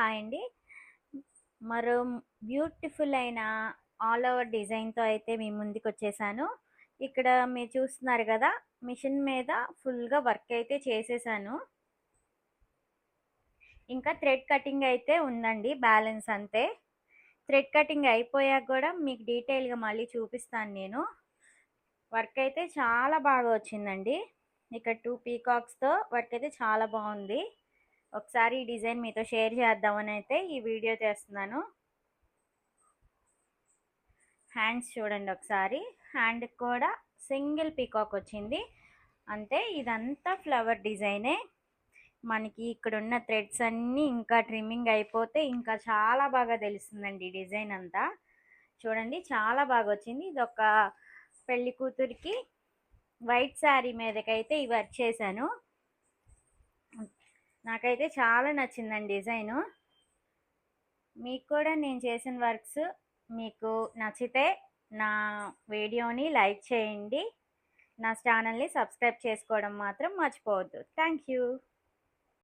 Hi అండి. మరో beautiful అయిన ఆల్ ఓవర్ డిజైన్‌తో అయితే మీ ముందుకొచ్చేసాను. ఇక్కడ మీరు చూస్తున్నారు గదా! మిషన్ మీద ఫుల్‌గా వర్క్ అయితే చేసేసాను. ఇంకా థ్రెడ్ కటింగ్ అయితే ఉందండి బ్యాలెన్స్ అంతే. థ్రెడ్ కటింగ్ అయిపోయాక గూడా మీకు డీటెయిల్‌గా మళ్ళీ చూపిస్తాను నేను. వర్క్ అయితే చాలా బాగా వచ్చిందండి. ఇక్కడ 2 పీకాక్స్‌తో వర్క్ అయితే చాలా బావుంది. ఒకసారి ఈ డిజైన్ మీతో షేర్ చేద్దామని అయితే ఈ వీడియో చేస్తున్నాను. హ్యాండ్స్ చూడండి ఒకసారి. హ్యాండ్‌కి కూడా సింగిల్ పీకాక్ వచ్చింది. అంతే, ఇదంతా ఫ్లవర్ డిజైనే. మనకి ఇక్కడున్న థ్రెడ్స్ అన్నీ ఇంకా ట్రిమ్మింగ్ అయిపోతే ఇంకా చాలా బాగా తెలుస్తుందండి ఈ డిజైన్ అంతా. చూడండి చాలా బాగా వచ్చింది. ఇదొక పెళ్లి కూతురికి వైట్ శారీ మీదకైతే ఈ వర్క్ చేశాను. నాకైతే చాలా నచ్చిందండి డిజైను. మీకు కూడా నేను చేసిన వర్క్స్ మీకు నచ్చితే నా వీడియోని లైక్ చేయండి. నా ఛానల్ని సబ్స్క్రైబ్ చేసుకోవడం మాత్రం మర్చిపోవద్దు. Thank you.